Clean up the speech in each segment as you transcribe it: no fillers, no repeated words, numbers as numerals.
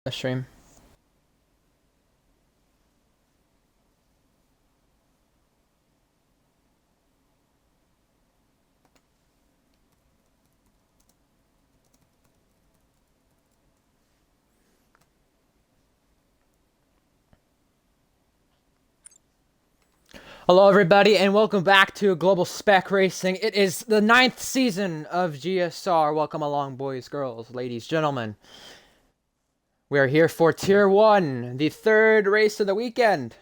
The stream. Hello everybody and welcome back to Global Spec Racing. It is the 9th season of GSR. Welcome along boys, girls, ladies, gentlemen. We are here for Tier 1, the third race of the weekend.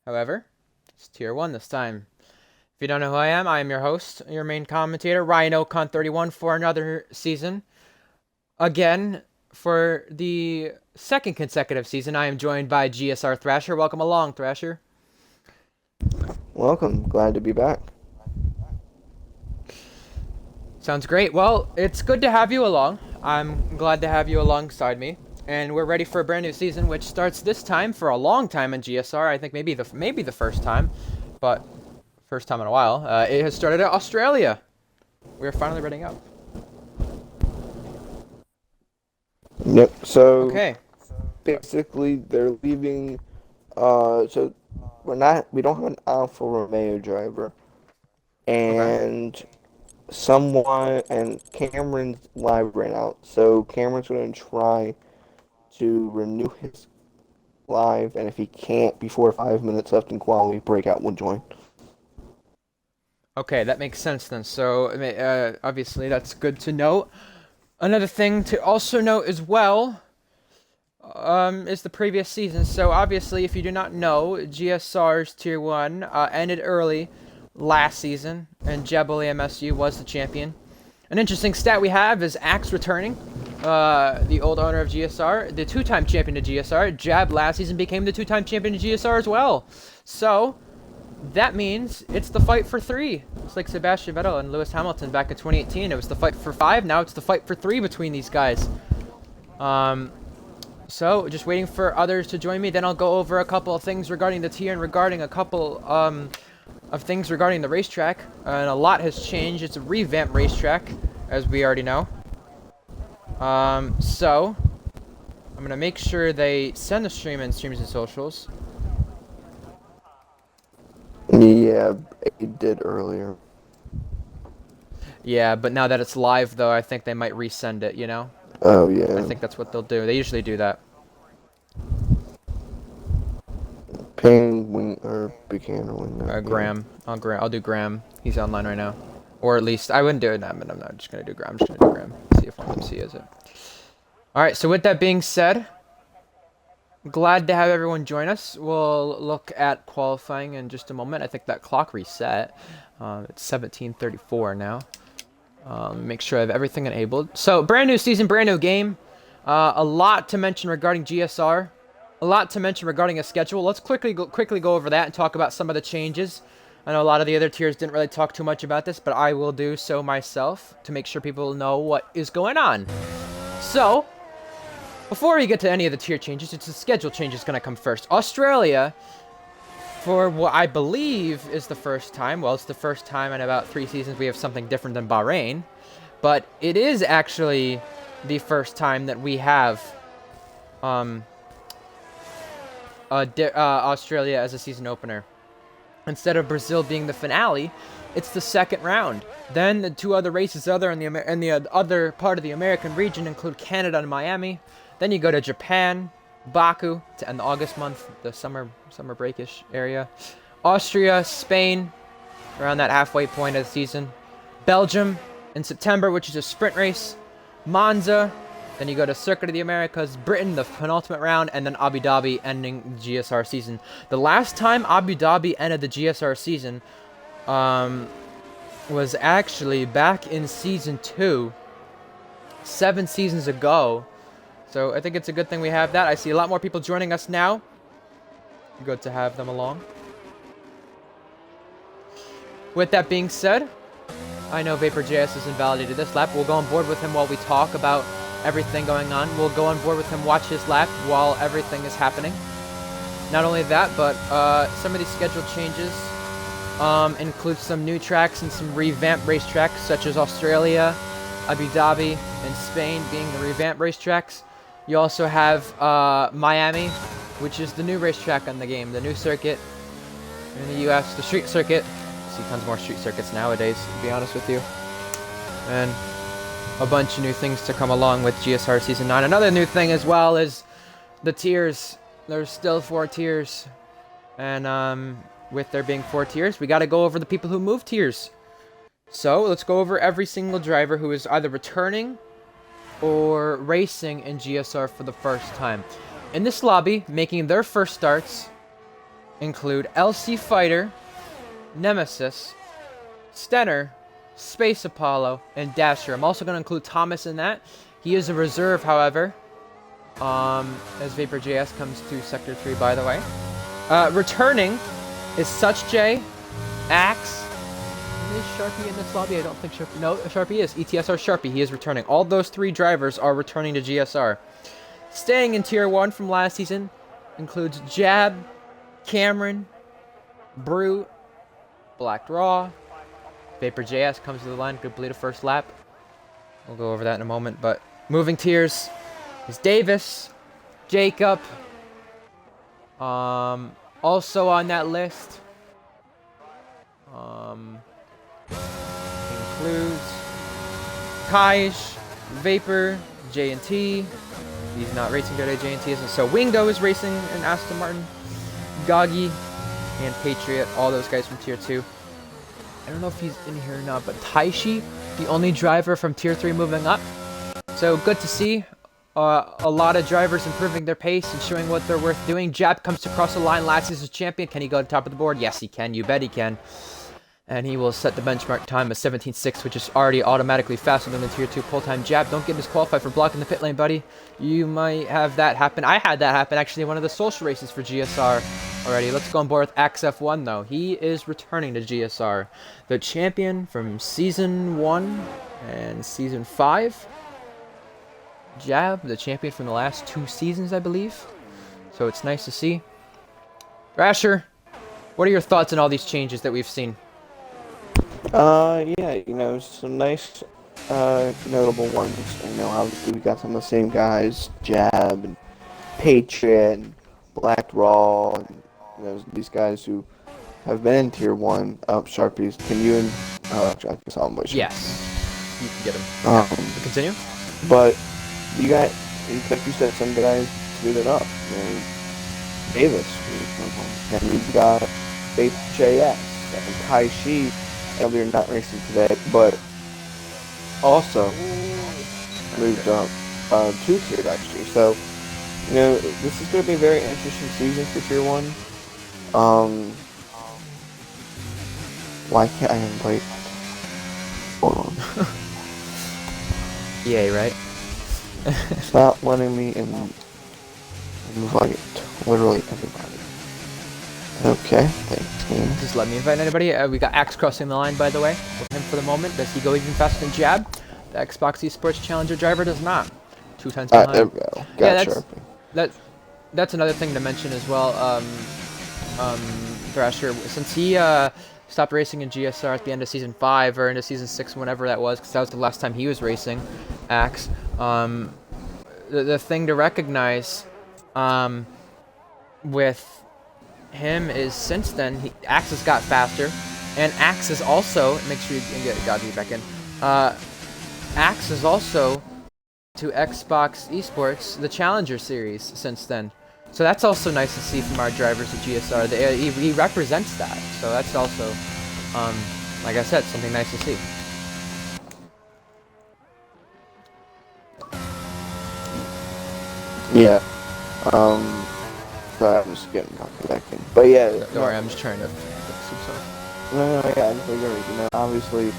However, it's Tier 1 this time. If you don't know who I am your host, your main commentator, Ryan31 for another season. Again, for the second consecutive season, I am joined by GSR Thrasher. Welcome along, Thrasher. Welcome. Glad to be back. Sounds great. Well, it's good to have you along. I'm glad to have you alongside me. And we're ready for a brand new season, which starts this time for a long time in GSR. I think maybe the first time, but first time in a while. It has started at Australia. We're finally ready up. Yep. So Okay. basically, they're leaving. So we don't have an Alfa Romeo driver, and Cameron's live ran out. So Cameron's going to try to renew his live, and if he can't before 5 minutes left in quality, breakout will join. Okay, that makes sense then. So, obviously, that's good to note. Another thing to also note as well is the previous season. So, obviously, if you do not know, GSR's Tier 1 ended early last season, and Jebel MSU was the champion. An interesting stat we have is Axe returning, the old owner of GSR, the two-time champion of GSR. Jab last season became the two-time champion of GSR as well. So, that means it's the fight for 3. It's like Sebastian Vettel and Lewis Hamilton back in 2018. It was the fight for 5. Now it's the fight for 3 between these guys. So just waiting for others to join me. Then I'll go over a couple of things regarding the tier and regarding a couple of things regarding the racetrack. And a lot has changed. It's a revamped racetrack, as we already know. So I'm gonna make sure they send the stream and streams and socials. Yeah, it did earlier. Yeah, but now that it's live, though, I think they might resend it, you know? Oh, yeah. I think that's what they'll do. They usually do that. Ping or Buchanan wing. Graham. I'll do Graham. He's online right now. Or at least, I wouldn't do it now, but I'm not just going to do Graham. I'm just going to do Graham. See if MC is it. Alright, so with that being said, glad to have everyone join us. We'll look at qualifying in just a moment. I think that clock reset. It's 17:34 now. Make sure I have everything enabled. So, brand new season, brand new game. A lot to mention regarding GSR. A lot to mention regarding a schedule. Let's quickly go over that and talk about some of the changes. I know a lot of the other tiers didn't really talk too much about this, but I will do so myself to make sure people know what is going on. So, before we get to any of the tier changes, it's the schedule change is going to come first. Australia, for what I believe is the first time, well, it's the first time in about 3 seasons we have something different than Bahrain, but it is actually the first time that we have Australia as a season opener. Instead of Brazil being the finale, it's the second round. Then the 2 other races in the other part of the American region include Canada and Miami. Then you go to Japan, Baku to end the August month, the summer breakish area. Austria, Spain, around that halfway point of the season. Belgium in September, which is a sprint race. Monza. Then you go to Circuit of the Americas, Britain, the penultimate round, and then Abu Dhabi ending the GSR season. The last time Abu Dhabi ended the GSR season was actually back in Season 2, 7 seasons ago. So I think it's a good thing we have that. I see a lot more people joining us now. Good to have them along. With that being said, I know VaporJS has invalidated this lap. We'll go on board with him while we talk about everything going on. We'll go on board with him, watch his lap while everything is happening. Not only that, but some of these schedule changes include some new tracks and some revamped racetracks, such as Australia, Abu Dhabi, and Spain being the revamped racetracks. You also have Miami, which is the new racetrack on the game, the new circuit in the U.S., the street circuit. See tons more street circuits nowadays, to be honest with you. And a bunch of new things to come along with GSR Season 9. Another new thing as well is the tiers. There's still 4 tiers. And with there being 4 tiers, we got to go over the people who moved tiers. So let's go over every single driver who is either returning or racing in GSR for the first time. In this lobby, making their first starts include LC Fighter, Nemesis, Stenner, Space Apollo, and Dasher. I'm also going to include Thomas in that. He is a reserve, however, as Vapor.js comes to Sector 3, by the way. Returning is Such J, Axe. Is Sharpie in this lobby? I don't think Sharpie... No, Sharpie is. ETSR Sharpie. He is returning. All those 3 drivers are returning to GSR. Staying in Tier 1 from last season includes Jab, Cameron, Brute, Black Raw. Vapor.js comes to the line, complete a first lap. We'll go over that in a moment, but moving tiers is Davis, Jacob. Also on that list includes Kaish, Vapor, J&T. He's not racing today, J&T isn't. So Wingo is racing in Aston Martin, Goggy, and Patriot, all those guys from Tier 2. I don't know if he's in here or not, but Taishi, the only driver from Tier 3 moving up. So good to see. A lot of drivers improving their pace and showing what they're worth doing. Jab comes to cross the line last season's champion. Can he go to the top of the board? Yes, he can. You bet he can. And he will set the benchmark time of 17.6, which is already automatically faster than the Tier 2 pull time. Jab, don't get disqualified for blocking the pit lane, buddy. You might have that happen. I had that happen, actually, in one of the social races for GSR already. Let's go on board with XF1, though. He is returning to GSR. The champion from Season 1 and Season 5. Jab, the champion from the last 2 seasons, I believe. So it's nice to see. Thrasher, what are your thoughts on all these changes that we've seen? Yeah, you know, some nice, notable ones. You know, obviously we got some of the same guys, Jab and Patriot and Black Raw, and you know, these guys who have been in Tier 1. Sharpies, can you and, I guess I'll invite you. Yes, you can get him. Continue? But you got, like you said, some guys screwed it up. You know, Davis, and you've got JS and Kai Shi. They're not racing today, but also moved up 2 tiers actually. So, you know, this is going to be a very interesting season for Tier 1. Why can't I invite? Hold on. EA, right? It's not letting me invite literally everybody. Okay, thanks, game. Just let me invite anybody. We got Axe crossing the line, by the way, with him for the moment. Does he go even faster than Jab? The Xbox Esports Challenger driver does not. 2 times behind. There we go. Yeah, that's another thing to mention as well. Thrasher, since he stopped racing in GSR at the end of Season 5 or into Season 6, whenever that was, because that was the last time he was racing Axe. The thing to recognize with him is since then, Axe has got faster, and Axe is also, make sure you can get Godby back in, Axe is also to Xbox Esports, the Challenger Series since then. So that's also nice to see from our drivers at GSR. He represents that, so that's also, like I said, something nice to see. Yeah. Sorry, I'm just getting back in. But yeah. Don't worry, I'm just trying to fix some stuff. No, yeah, I agree. You know, obviously,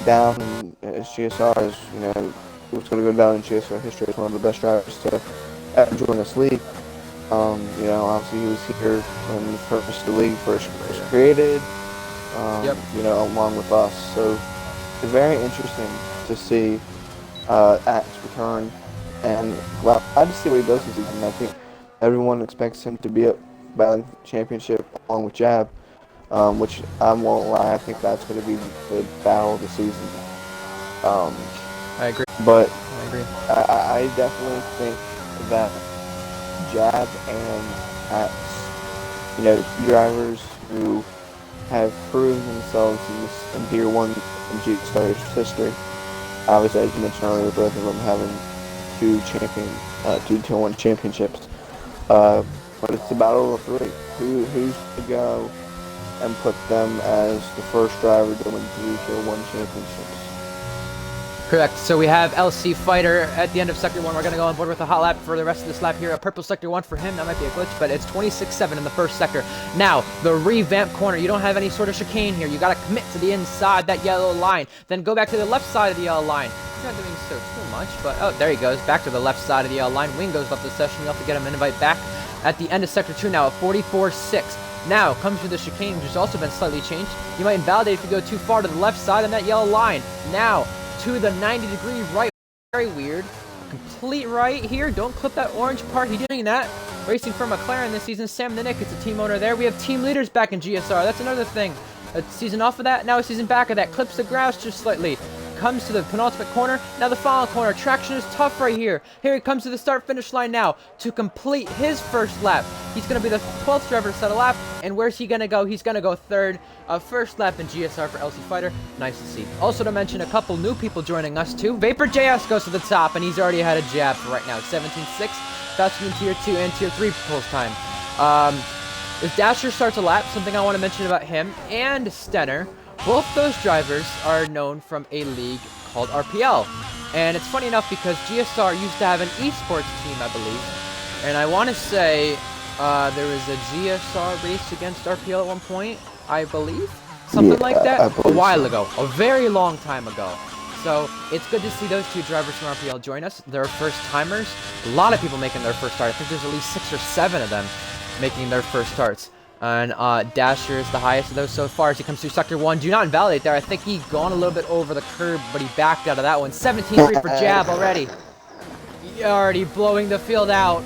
down as GSR is, you know, what's going to go down in GSR history as one of the best drivers to ever join this league. You know, obviously he was here when the league first was created. You know, along with us. So it's very interesting to see Axe return, and glad to see what he does this season. I think everyone expects him to be up battling for the championship along with Jab, which I won't lie, I think that's going to be the battle of the season. I agree. But I agree. I definitely think that jab and at, drivers who have proven themselves in Tier 1 in GSR's history. Obviously, as you mentioned earlier, both of them having two Tier 1 championships. But it's the battle of three. Who's to go and put them as the first driver to win 3 Tier 1 championships? Correct. So we have LC Fighter at the end of Sector 1. We're going to go on board with a hot lap for the rest of this lap here. A purple Sector 1 for him. That might be a glitch, but it's 26.7 in the first sector. Now, the revamped corner. You don't have any sort of chicane here. You got to commit to the inside, that yellow line. Then go back to the left side of the yellow line. He's not doing so too much, but oh, there he goes. Back to the left side of the yellow line. Wingo's left the session. You'll have to get him an invite back at the end of Sector 2 now at 44.6. Now comes to the chicane, which has also been slightly changed. You might invalidate if you go too far to the left side on that yellow line. Now, to the 90-degree right. Very weird. Complete right here. Don't clip that orange part. He's doing that. Racing for McLaren this season. Sam the Nick is the team owner there. We have team leaders back in GSR. That's another thing. A season off of that. Now a season back of that. Clips the grass just slightly. Comes to the penultimate corner. Now the final corner. Traction is tough right here. Here he comes to the start-finish line now to complete his first lap. He's going to be the 12th driver to set a lap. And where's he going to go? He's going to go third. First lap in GSR for LC Fighter. Nice to see. Also to mention a couple new people joining us too. Vapor JS goes to the top, and he's already had a jab for right now. 17.6. That's in Tier 2 and Tier 3 pulse time. If Dasher starts a lap, something I want to mention about him and Stenner, both those drivers are known from a league called RPL. And it's funny enough because GSR used to have an esports team, I believe. And I want to say there was a GSR race against RPL at one point, I believe. Something like that. A while ago. A very long time ago. So it's good to see those two drivers from RPL join us. They're first timers. A lot of people making their first start. I think there's at least 6 or 7 of them making their first starts. And Dasher is the highest of those so far as he comes through Sector 1. Do not invalidate there. I think he gone a little bit over the curb, but he backed out of that one. 17.3 for jab already. Already blowing the field out.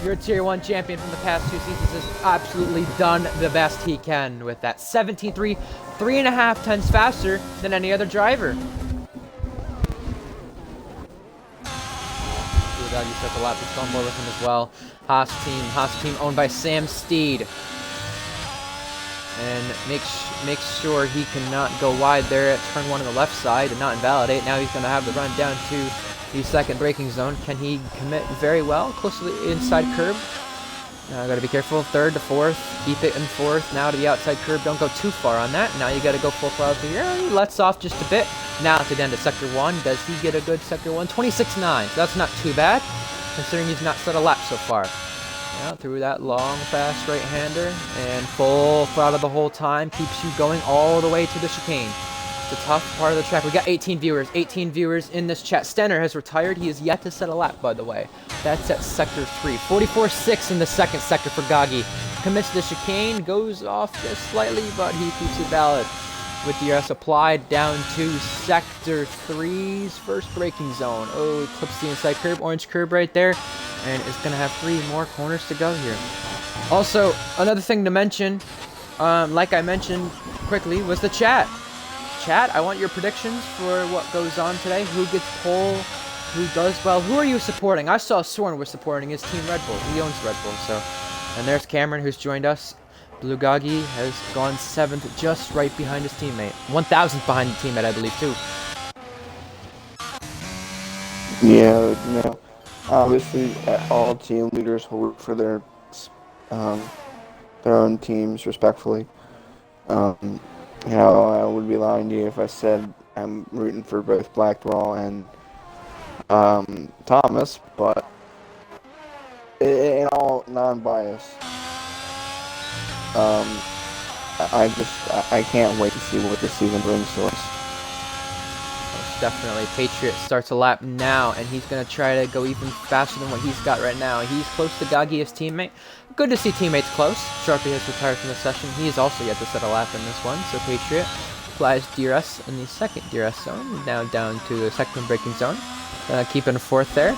Your Tier 1 champion from the past 2 seasons has absolutely done the best he can with that. 17.3, 3.5 times faster than any other driver. You start the lap, just on board with him as well. Haas team owned by Sam Steed. And make sure he cannot go wide there at turn 1 on the left side and not invalidate. Now he's going to have the run down to the second braking zone. Can he commit very well close to the inside curb? Got to be careful. Third to fourth. Keep it in fourth. Now to the outside curb. Don't go too far on that. Now you got to go full throttle through here. He lets off just a bit. Now to the end of Sector 1. Does he get a good Sector 1? 26.9. So that's not too bad, considering he's not set a lap so far. Now through that long, fast right-hander. And full throttle the whole time. Keeps you going all the way to the chicane. The tough part of the track. We got 18 viewers. 18 viewers in this chat. Stenner has retired. He is yet to set a lap, by the way. That's at Sector 3. 44.6 in the second sector for Gagi. Commits to the chicane. Goes off just slightly, but he keeps it valid. With the DRS applied down to Sector 3's first braking zone. Oh, he clips the inside curb. Orange curb right there. And it's going to have 3 more corners to go here. Also, another thing to mention, like I mentioned quickly, was the chat. Chat, I want your predictions for what goes on today. Who gets pole? Who does well? Who are you supporting? I saw Soren was supporting his team Red Bull. He owns Red Bull, so. And there's Cameron, who's joined us. Blue Gagi has gone 7th, just right behind his teammate. 1,000th behind the teammate, I believe, too. Yeah, obviously, all team leaders will root for their own teams respectfully. I would be lying to you if I said I'm rooting for both Blackwell and Thomas, but in all non-bias, I can't wait to see what this season brings to us. Most definitely. Patriot starts a lap now, and he's going to try to go even faster than what he's got right now. He's close to Gagi, his teammate. Good to see teammates close. Sharpie has retired from the session. He is also yet to set a lap in this one, so Patriot applies DRS in the second DRS zone. Now down to the second braking zone. Keeping 4th there,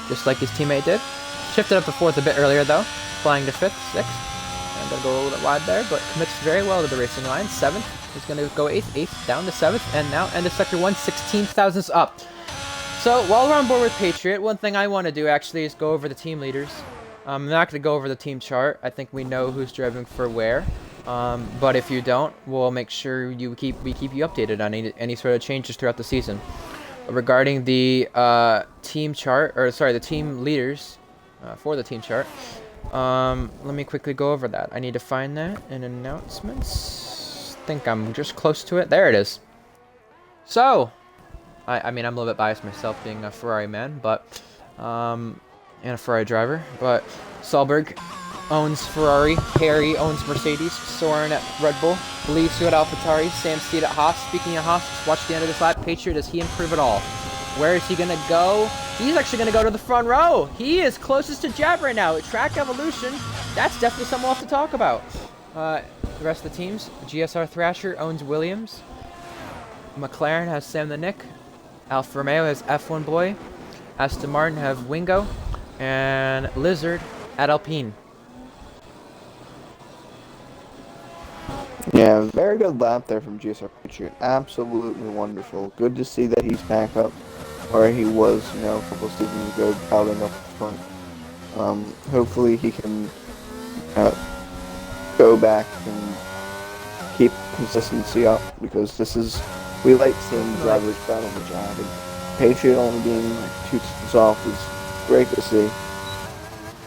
just like his teammate did. Shifted up to 4th a bit earlier, though. Flying to 5th, 6th. I'm going to go a little bit wide there, but commits very well to the racing line. 7th. He's going to go 8th, 8th, down to 7th, and now end of Sector 1, 16 thousandths up. So, while we're on board with Patriot, one thing I want to do actually is go over the team leaders. I'm not going to go over the team chart. I think we know who's driving for where. But if you don't, we'll make sure we keep you updated on any sort of changes throughout the season. Regarding the team chart, or sorry, the team leaders for the team chart, let me quickly go over that. I need to find that in announcements. I think I'm just close to it. There it is. So, I mean, I'm a little bit biased myself being a Ferrari man, but, and a Ferrari driver, but Solberg owns Ferrari, Harry owns Mercedes, Soren at Red Bull, Lisu at AlphaTauri, Sam Steed at Haas. Speaking of Haas, just watch the end of this lap. Patriot, does he improve at all? Where is he going to go? He's actually going to go to the front row. He is closest to Jab right now. Track evolution, that's definitely something we'll have to talk about. The rest of the teams, GSR Thrasher owns Williams. McLaren has Sam the Nick. Alfa Romeo has F1 Boy. Aston Martin have Wingo. And Lizard at Alpine. Yeah, very good lap there from GSR Patriot. Absolutely wonderful. Good to see that he's back up where he was, you know, a couple of seasons ago, battling up front. Hopefully he can go back and keep consistency up, because we like seeing drivers battle the job. And Patriot only being 2 seasons off is great to see.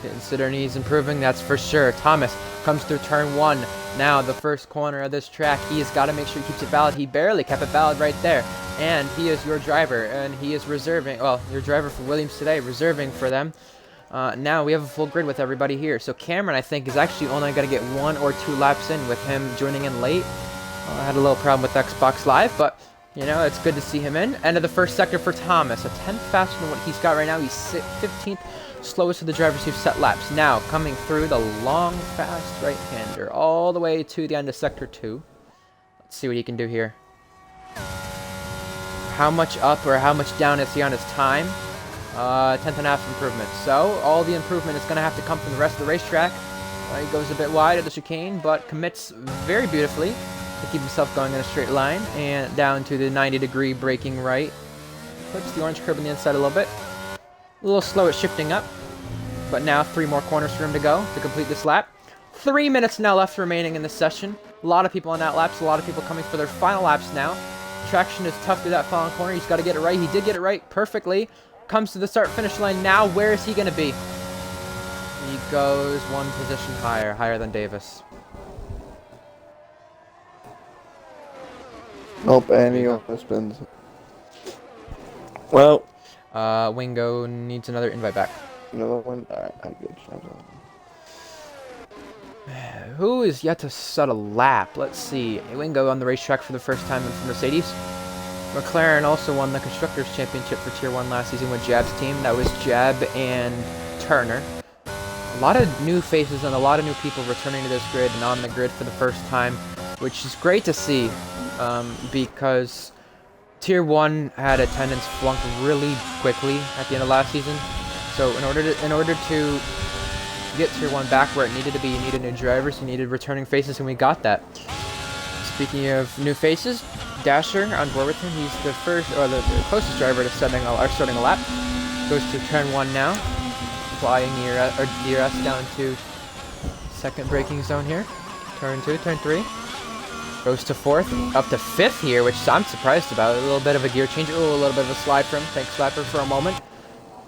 Considering he's improving, that's for sure. Thomas comes through turn 1. Now, the first corner of this track, he has got to make sure he keeps it valid. He barely kept it valid right there. And he is your driver, and he is reserving, well, your driver for Williams today, reserving for them. Now, we have a full grid with everybody here. So Cameron, I think, is actually only going to get 1 or 2 laps in with him joining in late. I had a little problem with Xbox Live, but, you know, it's good to see him in. End of the first sector for Thomas. A 10th faster than what he's got right now. He's 15th. Slowest of the drivers who've set laps. Now, coming through the long, fast right-hander all the way to the end of Sector 2. Let's see what he can do here. How much up or how much down is he on his time? 10th and a half improvement. So, all the improvement is going to have to come from the rest of the racetrack. He goes a bit wide at the chicane, but commits very beautifully to keep himself going in a straight line. And down to the 90-degree braking right. Clips the orange curb on the inside a little bit. A little slow at shifting up, but now 3 more corners for him to go to complete this lap. 3 minutes now left remaining in this session. A lot of people on that laps, a lot of people coming for their final laps now. Traction is tough through that final corner. He's got to get it right. He did get it right perfectly. Comes to the start-finish line now. Where is he going to be? He goes 1 position higher than Davis. Nope, and he almost spins. Well, Wingo needs another invite back. another one? Alright, I'm good. Who is yet to set a lap? Let's see. Wingo on the racetrack for the first time for Mercedes. McLaren also won the Constructors' Championship for Tier 1 last season with Jab's team. That was Jab and Turner. A lot of new faces and a lot of new people returning to this grid and on the grid for the first time, which is great to see, because Tier 1 had attendance flunk really quickly at the end of last season. So in order to get Tier 1 back where it needed to be, you needed new drivers, you needed returning faces, and we got that. Speaking of new faces, Dasher on board with him. He's the first, or the closest driver to starting a lap. Goes to turn 1 now, flying DRS down to second braking zone here. Turn 2, turn 3. Goes to 4th, up to 5th here, which I'm surprised about. A little bit of a gear change. Ooh, a little bit of a slide for him. Thanks, Slapper, for a moment.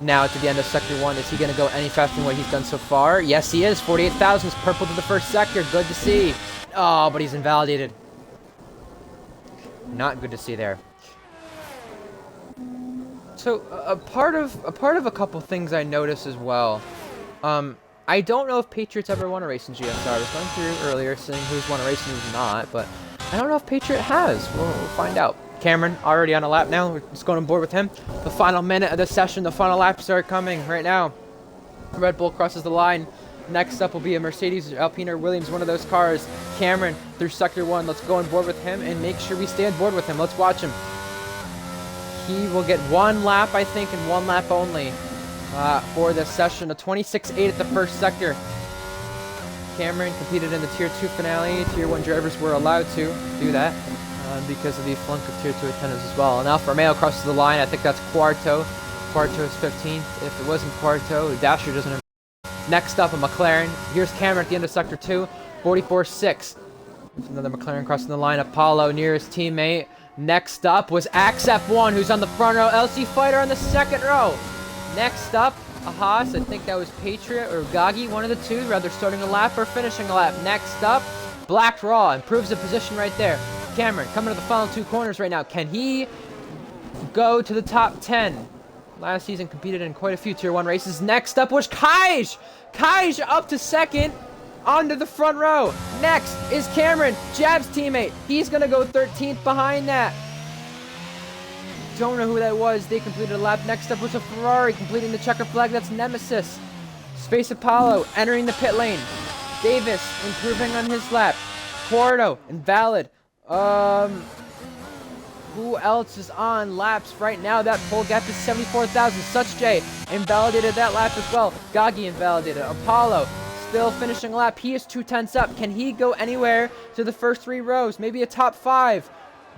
Now to the end of Sector 1. Is he going to go any faster than what he's done so far? Yes, he is. 48,000 is purple to the first sector. Good to see. Oh, but he's invalidated. Not good to see there. So, a part of a couple things I noticed as well. I don't know if Patriots ever won a race in GSR. I was going through earlier saying who's won a race and who's not, but I don't know if Patriot has. We'll find out. Cameron already on a lap now. We're just going on board with him. The final minute of the session. The final laps are coming right now. Red Bull crosses the line. Next up will be a Mercedes, Alpine, or Williams, one of those cars. Cameron through Sector 1. Let's go on board with him and make sure we stay on board with him. Let's watch him. He will get 1 lap, I think, and 1 lap only for this session. A 26.8 at the first sector. Cameron competed in the Tier 2 finale. Tier 1 drivers were allowed to do that. because of the flunk of Tier 2 attendance as well. And Alfa Romeo crosses the line. I think that's Quarto. Quarto is 15th. If it wasn't Quarto, Dasher doesn't. Next up, a McLaren. Here's Cameron at the end of Sector 2. 44.6. Another McLaren crossing the line. Apollo near his teammate. Next up was Axe F1, who's on the front row. LC Fighter on the second row. Next up, a Haas. I think that was Patriot or Gagi, one of the two. Rather starting a lap or finishing a lap. Next up, Black Raw. Improves the position right there. Cameron coming to the final two corners right now. Can he go to the top 10? Last season competed in quite a few Tier 1 races. Next up was Kaj. Kaj up to second. Onto the front row. Next is Cameron, Jab's teammate. He's going to go 13th behind that. Don't know who that was. They completed a lap. Next up was a Ferrari completing the checker flag. That's Nemesis. Space Apollo entering the pit lane. Davis improving on his lap. Quarto, invalid. Who else is on laps right now? That pole gap is 74,000. Such J invalidated that lap as well. Gagi invalidated. Apollo still finishing a lap. He is 2/10 up. Can he go anywhere to the first three rows? Maybe a top 5.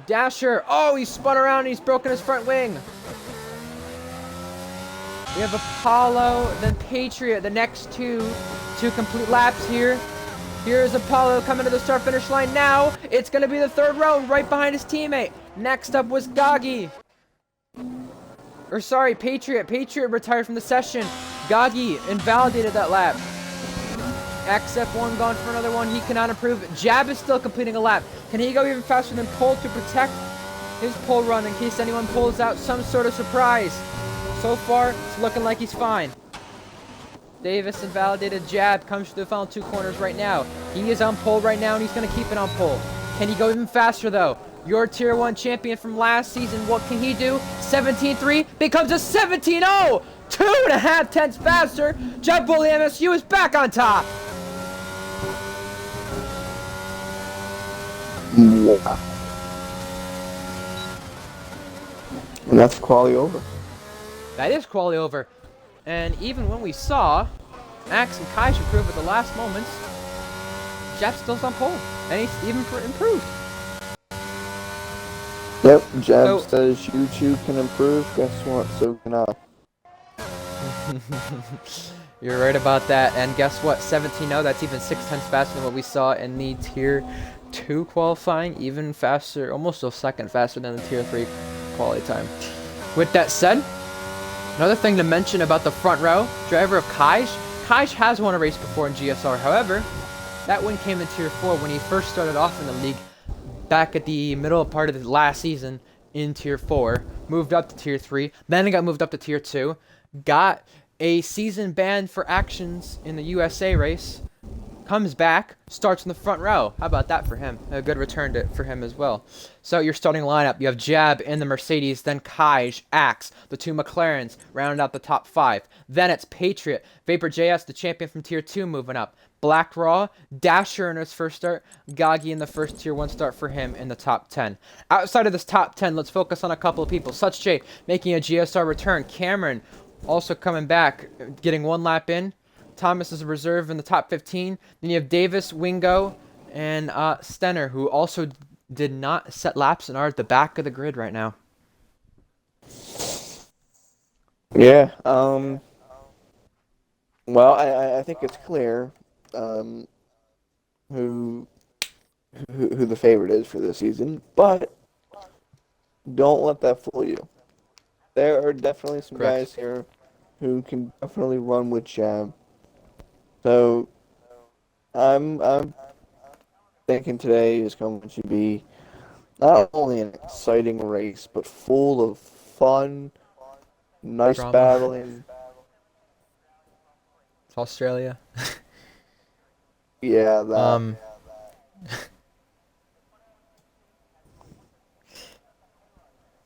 Dasher. Oh, he spun around and he's broken his front wing. We have Apollo, then Patriot. The next two complete laps here. Here's Apollo coming to the start-finish line now. It's going to be the third row right behind his teammate. Next up was Gagi. Or sorry, Patriot. Patriot retired from the session. Gagi invalidated that lap. XF1 gone for another one. He cannot improve. Jab is still completing a lap. Can he go even faster than Pole to protect his pole run in case anyone pulls out some sort of surprise? So far, it's looking like he's fine. Davis invalidated. Jab comes to the final two corners right now. He is on pole right now, and he's going to keep it on pole. Can he go even faster, though? Your Tier 1 champion from last season, what can he do? 17.3 becomes a 17.0! 2.5 tenths faster. Jab Bully MSU is back on top. Wow. And that's quality over. That is quality over. And even when we saw Axe and Kai improve at the last moments, Jab still's on pole. And he's even improved. Yep, Jab says you can improve. Guess what? So can I. You're right about that. And guess what? 17.0, that's even 6 tenths faster than what we saw in the Tier 2 qualifying. Even faster, almost a second faster than the Tier 3 quality time. With that said, another thing to mention about the front row, driver of Kaj. Kaj has won a race before in GSR. However, that win came in Tier 4 when he first started off in the league back at the middle part of the last season in Tier 4. Moved up to Tier 3. Then he got moved up to Tier 2. Got a season ban for actions in the USA race. Comes back, starts in the front row. How about that for him? A good return for him as well. So your starting lineup, you have Jab in the Mercedes, then Kaj, Axe, the two McLarens, round out the top 5. Then it's Patriot, Vapor JS, the champion from Tier 2, moving up. Black Raw, Dasher in his first start, Gagi in the first Tier 1 start for him in the top 10. Outside of this top 10, let's focus on a couple of people. Such J making a GSR return. Cameron also coming back, getting one lap in. Thomas is a reserve in the top 15. Then you have Davis, Wingo, and Stenner, who also did not set laps and are at the back of the grid right now. Yeah. Well, I think it's clear who the favorite is for this season, but don't let that fool you. There are definitely some guys here who can definitely run with Jab. So, I'm thinking today is going to be not only an exciting race, but full of fun, nice drama. battling. It's Australia. Yeah, that.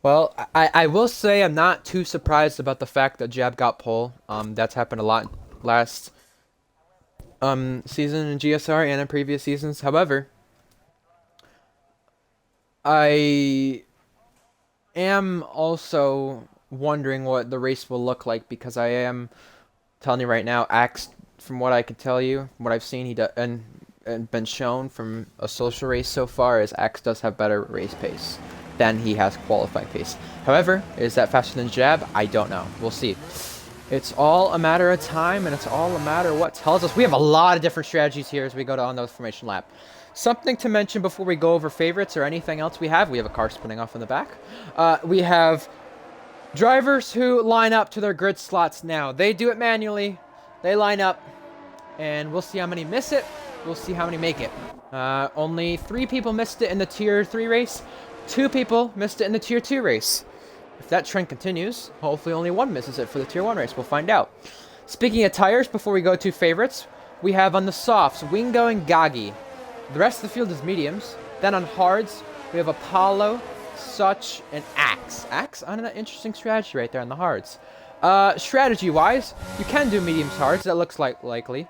Well, I will say I'm not too surprised about the fact that Jab got pole. That's happened a lot last season in GSR and in previous seasons. However, I am also wondering what the race will look like, because I am telling you right now, Axe, from what I can tell you, from what I've seen, he does, and been shown from a social race so far is X does have better race pace than he has qualifying pace. However, is that faster than Jab? I don't know. We'll see. It's all a matter of time, and it's all a matter of what tells us. We have a lot of different strategies here as we go on the formation lap. Something to mention before we go over favorites or anything else we have. We have a car spinning off in the back. We have drivers who line up to their grid slots now. They do it manually. They line up, and we'll see how many miss it. We'll see how many make it. Only 3 people missed it in the Tier 3 race. 2 people missed it in the Tier 2 race. If that trend continues, hopefully only 1 misses it for the Tier 1 race. We'll find out. Speaking of tires, before we go to favorites, we have on the softs, Wingo and Gagi. The rest of the field is mediums. Then on hards, we have Apollo, Such, and Axe. Axe on an interesting strategy right there on the hards. Strategy-wise, you can do mediums hards. That looks likely.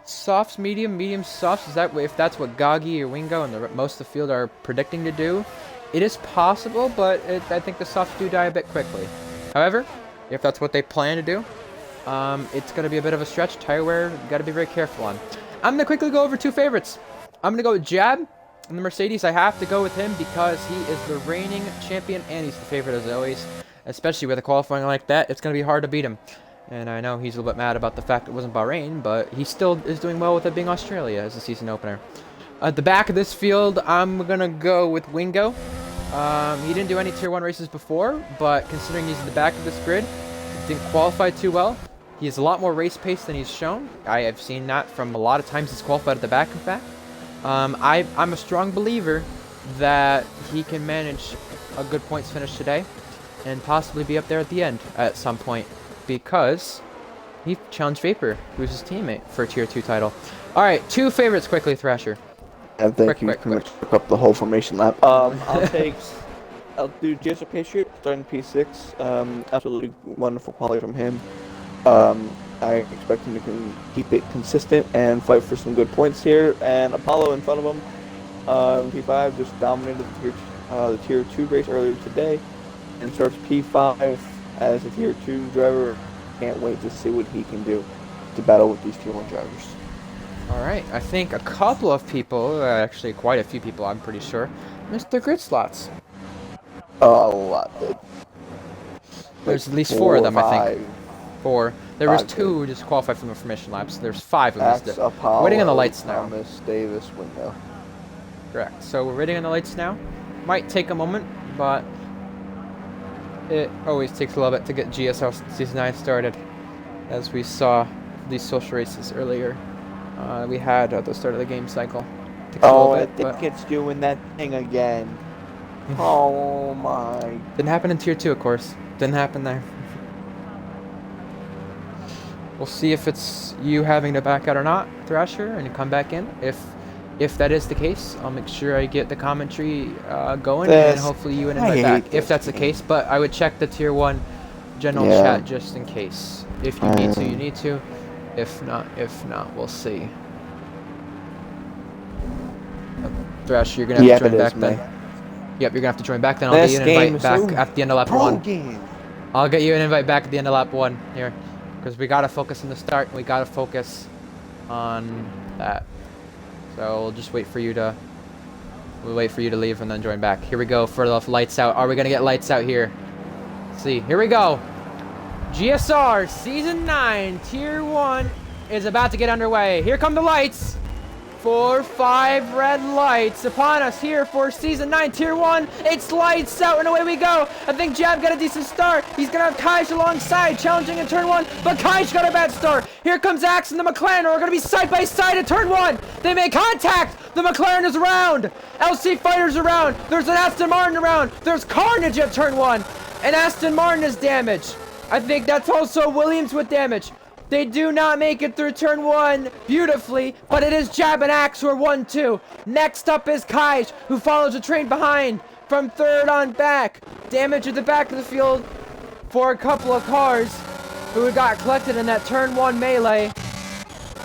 Softs, mediums, softs. Is that if that's what Gagi or Wingo and most of the field are predicting to do? It is possible, but I think the softs do die a bit quickly. However, if that's what they plan to do, it's going to be a bit of a stretch. Tire wear, you got to be very careful on. I'm going to quickly go over 2 favorites. I'm going to go with Jab in the Mercedes. I have to go with him because he is the reigning champion and he's the favorite as always. Especially with a qualifying like that, it's going to be hard to beat him. And I know he's a little bit mad about the fact it wasn't Bahrain, but he still is doing well with it being Australia as a season opener. At the back of this field, I'm going to go with Wingo. He didn't do any Tier 1 races before, but considering he's in the back of this grid, didn't qualify too well. He has a lot more race pace than he's shown. I have seen that from a lot of times he's qualified at the back, in fact. I'm a strong believer that he can manage a good points finish today and possibly be up there at the end at some point because he challenged Vapor, who's his teammate, for a Tier 2 title. All right, 2 favorites quickly, Thrasher. And thank you pretty much took up the whole formation lap. I'll do GSRTHRASHER starting P6. Absolutely wonderful quality from him. I expect him to keep it consistent and fight for some good points here. And Apollo in front of him, P5 just dominated the Tier 2 race earlier today, and starts P5 as a Tier 2 driver. Can't wait to see what he can do to battle with these Tier 1 drivers. Alright, I think a couple of people, actually quite a few people I'm pretty sure, missed their grid slots. A lot did. There's at least 4 of them, I think. 4. There was 2 who just qualified from the formation laps. There's 5 who missed it. Apollo, waiting on the lights now. Thomas, Davis, Wingo. Correct. So we're waiting on the lights now. Might take a moment, but it always takes a little bit to get GSR Season 9 started. As we saw these social races earlier, we had at the start of the game cycle. I think it's doing that thing again. Oh my. Didn't happen in Tier 2, of course. Didn't happen there. We'll see if it's you having to back out or not, Thrasher, and you come back in. If that is the case, I'll make sure I get the commentary going, and hopefully you an invite back. If that's the case, but I would check the Tier 1 general chat just in case. If you need to, you need to. If not, we'll see. Thrasher, you're gonna have to join back then. Yep, you're gonna have to join back then. I'll get you an invite back at the end of lap 1. I'll get you an invite back at the end of lap 1 here. Because we gotta focus on the start, and we gotta focus on that. So we'll just wait for you to leave and then join back. Here we go for the lights out. Are we gonna get lights out here? Let's see. Here we go. GSR Season 9 Tier 1 is about to get underway. Here come the lights. 4, 5 red lights upon us here for Season 9 Tier 1. It's lights out and away we go. I think Jab got a decent start. He's going to have Kaish alongside, challenging in Turn 1, but Kaish got a bad start. Here comes Axe and the McLaren are going to be side by side at Turn 1. They make contact. The McLaren is around. LC Fighter's around. There's an Aston Martin around. There's carnage at Turn 1. And Aston Martin is damaged. I think that's also Williams with damage. They do not make it through Turn 1 beautifully, but it is Jab and Axe who are 1-2. Next up is Kaish, who follows the train behind from 3rd on back. Damage at the back of the field for a couple of cars who got collected in that Turn 1 melee.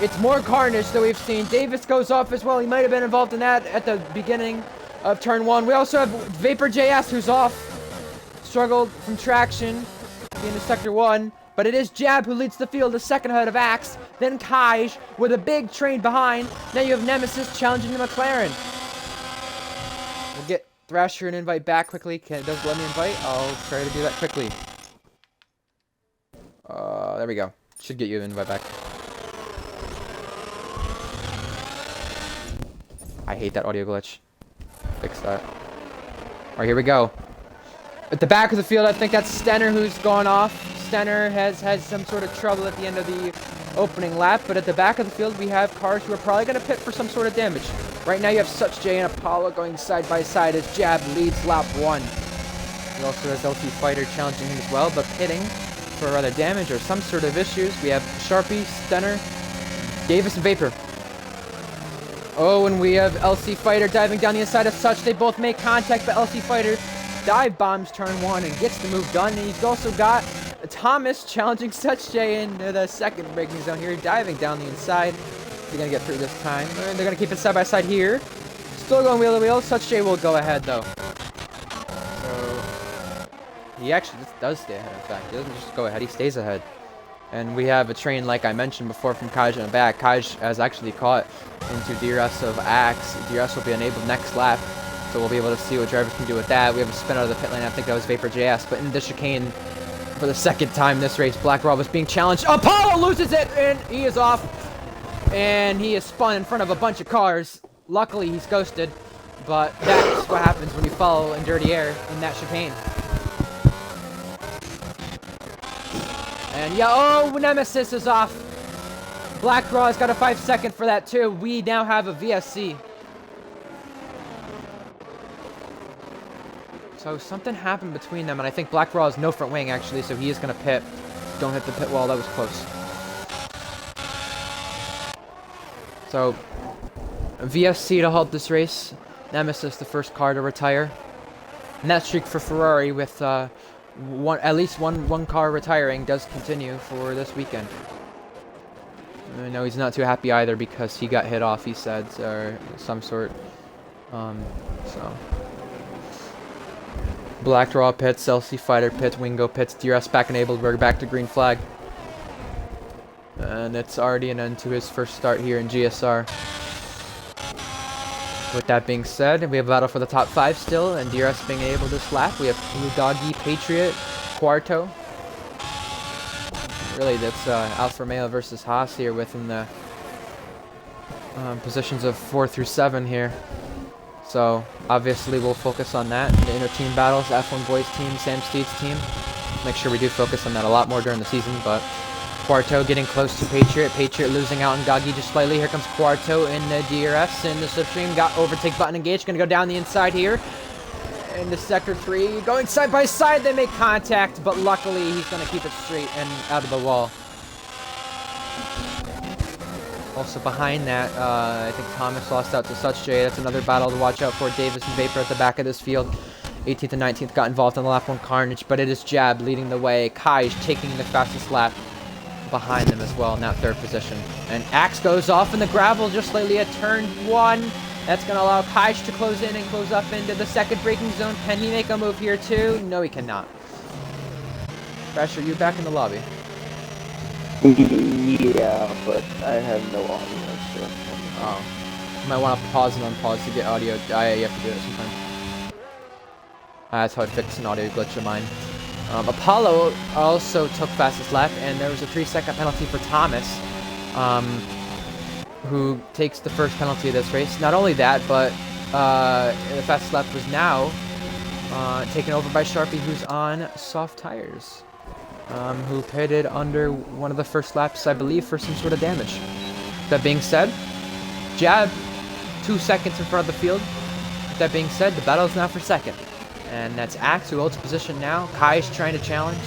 It's more carnage that we've seen. Davis goes off as well. He might have been involved in that at the beginning of Turn 1. We also have Vapor JS who's off. Struggled from traction into Sector 1. But it is Jab who leads the field, a second ahead of Axe. Then Kaj with a big train behind. Now you have Nemesis challenging the McLaren. We'll get Thrasher an invite back quickly. Does let me invite? I'll try to do that quickly. There we go. Should get you an invite back. I hate that audio glitch. Fix that. Alright, here we go. At the back of the field, I think that's Stenner who's gone off. Stenner has had some sort of trouble at the end of the opening lap, but at the back of the field, we have cars who are probably going to pit for some sort of damage. Right now, you have Such J and Apollo going side by side as Jab leads lap 1. He also has LT Fighter challenging him as well, but pitting for rather damage or some sort of issues. We have Sharpie, Stenner, Davis, and Vapor. Oh, and we have LC Fighter diving down the inside of Such. They both make contact, but LC Fighter dive bombs turn 1 and gets the move done. And he's also got Thomas challenging Such J in the second braking zone here, diving down the inside. They're going to get through this time. They're going to keep it side by side here. Still going wheel to wheel. Such J will go ahead, though. So, he actually just does stay ahead, in fact. He doesn't just go ahead, he stays ahead. And we have a train, like I mentioned before, from Kaj in the back. Kaj has actually caught into DRS of Axe. DRS will be enabled next lap, so we'll be able to see what drivers can do with that. We have a spin out of the pit lane. I think that was Vapor JS, but in the chicane, for the second time this race, Black Rob was being challenged. Apollo loses it, and he is off. And he is spun in front of a bunch of cars. Luckily, he's ghosted, but that's what happens when you follow in dirty air in that chicane. And yeah, oh, Nemesis is off. Black Raw's got a 5-second for that too. We now have a VSC. So something happened between them, and I think Black Raw is no front wing actually, so he is going to pit. Don't hit the pit wall, that was close. So, VSC to halt this race. Nemesis, the first car to retire. And that streak for Ferrari with at least one car retiring does continue for this weekend. I know he's not too happy either because he got hit off, he said, or some sort. So. Black Raw pits, LC Fighter pits, Wingo pits, DRS back enabled, we're back to green flag. And it's already an end to his first start here in GSR. With that being said, we have a battle for the top 5 still, and DRS being able this lap. We have Doggy, Patriot, Quarto. Really, that's Alfa Romeo versus Haas here within the positions of 4 through 7 here. So, obviously, we'll focus on that. The inter-team battles, F1 Boys team, Sam Steed's team. Make sure we do focus on that a lot more during the season, but Quarto getting close to Patriot. Patriot losing out on Goggy just slightly. Here comes Quarto in the DRS in the slipstream. Got overtake button engaged. Going to go down the inside here. Into Sector 3. Going side by side. They make contact, but luckily he's going to keep it straight and out of the wall. Also behind that, I think Thomas lost out to Such J. That's another battle to watch out for. Davis and Vapor at the back of this field. 18th and 19th got involved in the lap 1 carnage, but it is Jab leading the way. Kaj taking the fastest lap behind them as well in that 3rd position. And Axe goes off in the gravel just slightly at turn 1. That's going to allow Kaj to close in and close up into the 2nd braking zone. Can he make a move here too? No, he cannot. Thrasher, you back in the lobby? Yeah, but I have no audio, so... Oh. You might want to pause and unpause to get audio. You have to do it sometimes. That's how I fix an audio glitch of mine. Apollo also took fastest lap, and there was a 3-second penalty for Thomas, who takes the first penalty of this race. Not only that, but the fastest lap was now taken over by Sharpie, who's on soft tires, who pitted under one of the first laps, I believe, for some sort of damage. That being said, Jab 2 seconds in front of the field. That being said, the battle is now for 2nd. And that's Axe, who holds position now. Kai is trying to challenge.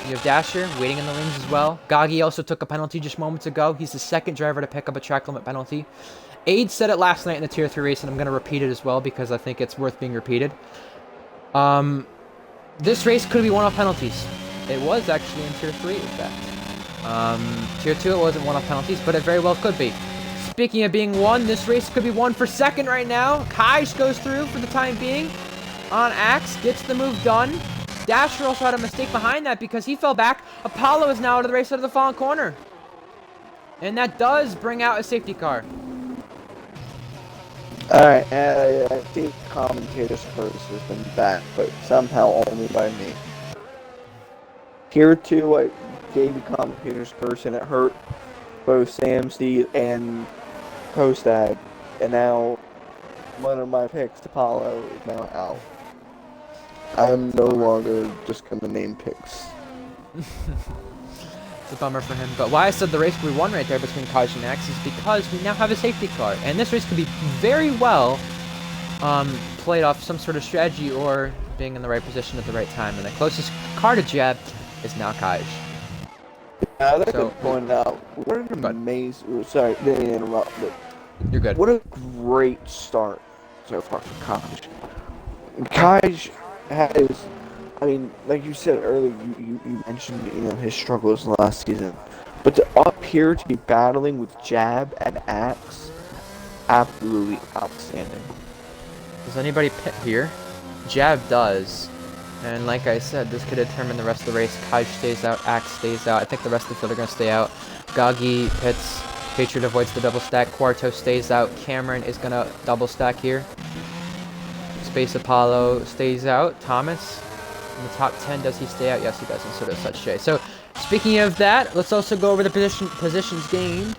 You have Dasher waiting in the lanes as well. Goggy also took a penalty just moments ago. He's the 2nd driver to pick up a track limit penalty. Aid said it last night in the Tier 3 race, and I'm going to repeat it as well because I think it's worth being repeated. This race could be one-off penalties. It was actually in Tier 3, in fact. Tier 2, it wasn't one-off penalties, but it very well could be. Speaking of being won, this race could be won for 2nd right now. Kai goes through for the time being. On Axe, gets the move done. Dasher also had a mistake behind that because he fell back. Apollo is now out of the race out of the fallen corner. And that does bring out a safety car. Alright, I think commentators first has been back, but somehow only by me. Tier 2, I gave the commentators first, and it hurt both Samc and Postag. And now, one of my picks, Apollo, is now out. I'm no longer just gonna name picks. It's a bummer for him. But why I said the race could be won right there between Kaj and Axe is because we now have a safety car. And this race could be very well played off some sort of strategy or being in the right position at the right time. And the closest car to Jab is now Kaj. I'd like to point out, what an amazing... Sorry, didn't interrupt, but... You're good. What a great start so far for Kaj. Kaj has... I mean, like you said earlier, you mentioned, you know, his struggles last season. But to up here to be battling with Jab and Axe, absolutely outstanding. Does anybody pit here? Jab does. And like I said, this could determine the rest of the race. Kaj stays out, Axe stays out. I think the rest of the field are going to stay out. Gagi pits. Patriot avoids the double stack. Quarto stays out. Cameron is going to double stack here. Space Apollo stays out. Thomas in the top 10. Does he stay out? Yes, he does. And so does Such J. So, speaking of that, let's also go over the positions gained,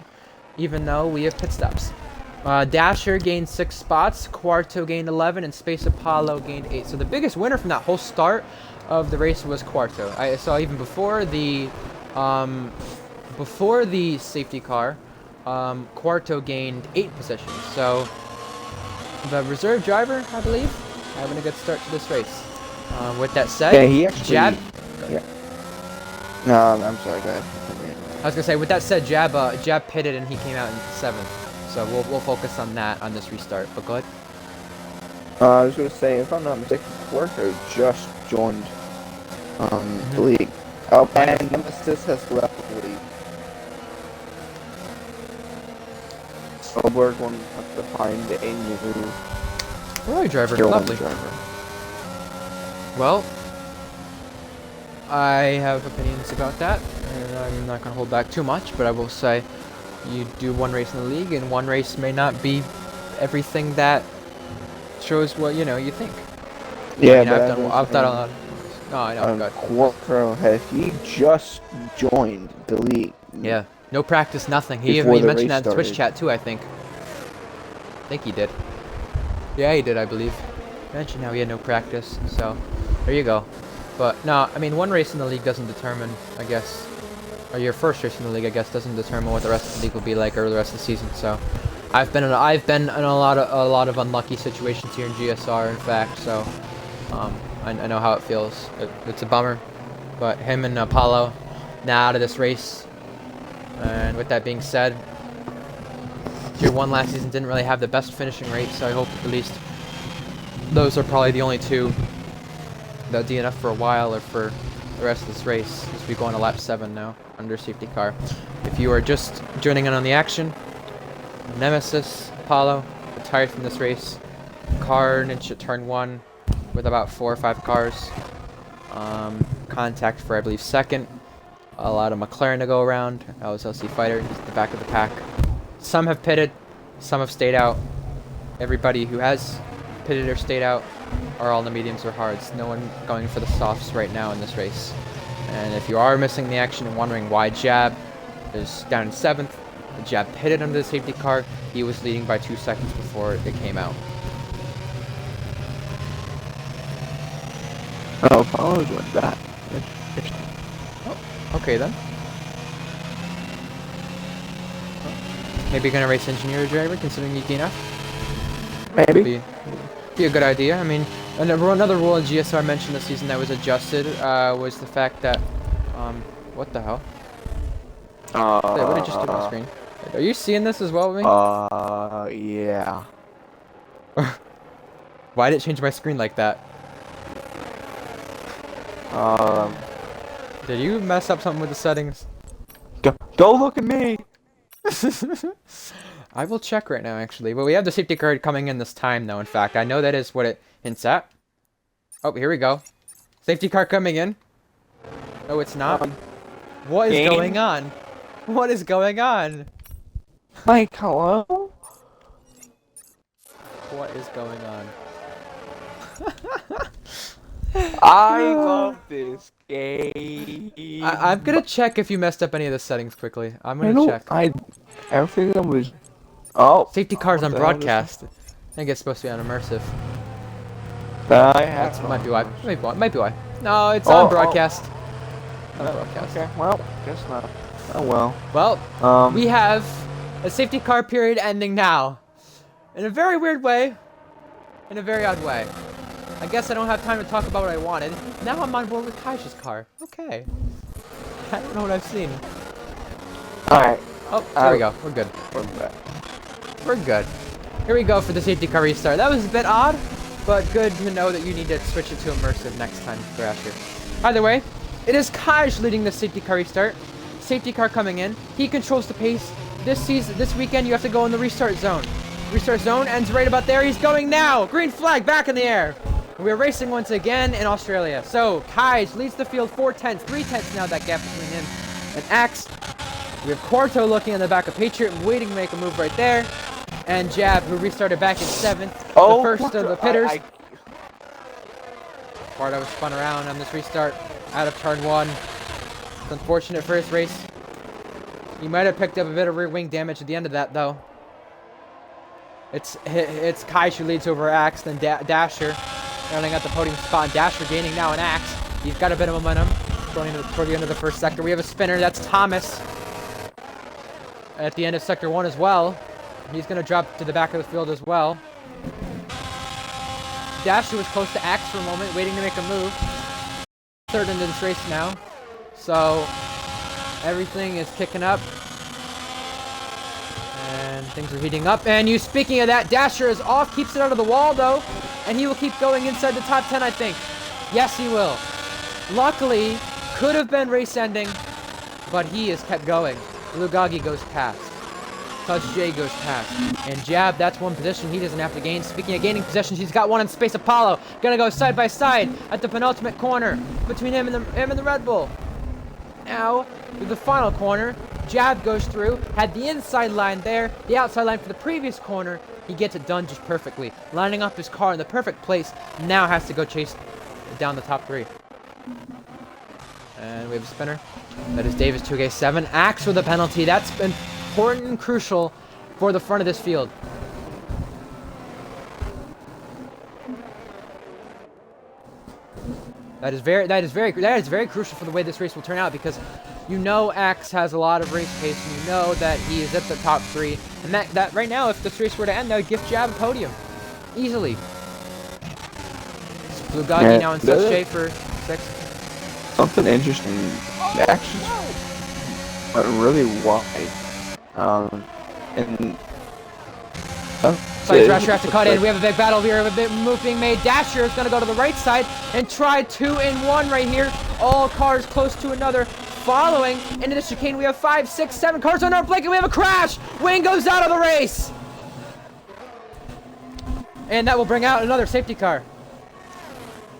even though we have pit stops. Dasher gained 6 spots, Quarto gained 11, and Space Apollo gained 8. So the biggest winner from that whole start of the race was Quarto. I saw even before the safety car, Quarto gained 8 positions. So the reserve driver, I believe, having a good start to this race. With that said, yeah, he actually... Jab... Yeah. No, I'm sorry, go ahead. I was gonna say, with that said, Jab pitted and he came out in 7th. So we'll focus on that on this restart. But go ahead. I was gonna say, if I'm not mistaken, Quarto just joined the league. Oh, and Nemesis has left the league. So we're going to have to find a new Rally driver, tier 1 lovely. driver. Well, I have opinions about that, and I'm not going to hold back too much, but I will say you do one race in the league, and one race may not be everything that shows what, you know, you think. Yeah, I mean, I've done a lot. No, I know, good. Quarto, he just joined the league. Yeah, no practice, nothing. He mentioned that in Twitch chat too, I think. I think he did. Yeah, he did, I believe. Mentioned how he had no practice, so there you go. But no, I mean, one race in the league doesn't determine, I guess, or your first race in the league, I guess, doesn't determine what the rest of the league will be like or the rest of the season. So I've been in a lot of unlucky situations here in GSR, in fact. So I know how it feels. It's a bummer, but him and Apollo now out of this race. And with that being said, Tier 1 last season didn't really have the best finishing rate, so I hope at least those are probably the only two that DNF for a while or for the rest of this race, as we go on to lap 7 now under safety car. If you are just joining in on the action, Nemesis, Apollo retired from this race. Carnage at turn 1 with about 4 or 5 cars. Contact for, I believe, 2nd. A lot of McLaren to go around. That was LC Fighter, just at the back of the pack. Some have pitted, some have stayed out. Everybody who has pitted or stayed out are all in the mediums or hards. No one going for the softs right now in this race. And if you are missing the action and wondering why Jab is down in 7th, the Jab pitted under the safety car. He was leading by 2 seconds before it came out. Oh, Apollo's went back. Oh, okay then. Maybe you're gonna race engineer driver, considering you DNF. Maybe. Be a good idea. I mean, another rule in GSR mentioned this season that was adjusted was the fact that, what the hell? Wait, what did you just do to my screen? Are you seeing this as well with me? Yeah. Why did it change my screen like that? Did you mess up something with the settings? Don't look at me! I will check right now, actually. But we have the safety card coming in this time, though, in fact. I know that is what it hints at. Oh, here we go. Safety car coming in. No, it's not. Um, What is game? going on? What is going on? Like, hello? What is going on? I love this game. I'm gonna check if you messed up any of the settings quickly. I'm I gonna don't. check. Everything that was. Oh. Safety cars What on the hell just- broadcast. I think it's supposed to be on immersive. I have. That might be why. Might be why. No, it's Oh, on oh. broadcast. On broadcast. Okay. Well, guess not. Oh well. Well, we have a safety car period ending now. In a very weird way. In a very odd way. I guess I don't have time to talk about what I wanted. Now I'm on board with Kaish's car. Okay. I don't know what I've seen. Alright. Oh, there we go. We're good. We're back. We're good. Here we go for the safety car restart. That was a bit odd, but good to know that you need to switch it to immersive next time, Thrasher. Either way, it is Kaish leading the safety car restart. Safety car coming in. He controls the pace. This weekend, you have to go in the restart zone. Restart zone ends right about there. He's going now. Green flag back in the air. We're racing once again in Australia. So, Kaish leads the field 4 tenths, 3 tenths now, that gap between him and Axe. We have Quarto looking in the back of Patriot, waiting to make a move right there. And Jab, who restarted back in 7th. Oh, the first of the pitters. I Quarto spun around on this restart, out of turn 1. It's unfortunate for his race. He might have picked up a bit of rear wing damage at the end of that, though. It's Kaish who leads over Axe, then Dasher running at the podium spot, and Dasher gaining now an Axe. He's got a bit of momentum going toward the end of the first sector. We have a spinner, that's Thomas at the end of sector 1 as well. He's going to drop to the back of the field as well. Dasher was close to Axe for a moment, waiting to make a move. Third into this race now. So, everything is kicking up. And things are heating up. And speaking of that, Dasher is off, keeps it out of the wall though. And he will keep going inside the top 10, I think. Yes, he will. Luckily, could have been race ending, but he has kept going. Lugagi goes past. Touch J goes past. And Jab, that's one position he doesn't have to gain. Speaking of gaining positions, he's got one in Space Apollo. Gonna go side by side at the penultimate corner between him and the Red Bull. Now, through the final corner, Jab goes through, had the inside line there, the outside line for the previous corner. He gets it done just perfectly, lining up his car in the perfect place. Now has to go chase down the top 3. And we have a spinner. That is Davis 2K7. Axe with a penalty. That's important and crucial for the front of this field. That is very crucial for the way this race will turn out, because you know Axe has a lot of race pace, and you know that he is at the top 3. And that right now, if this race were to end, that would give Jab a podium. Easily. Lugagi now in such shape for 6th. something interesting. Actions are really wide. And Thrasher has to cut in. We have a big battle here. We have a big move being made. Dasher is going to go to the right side and try 2-in-1 right here. All cars close to another. Following into the chicane, we have 5, 6, 7 cars on our blanket. We have a crash. Wayne goes out of the race. And that will bring out another safety car.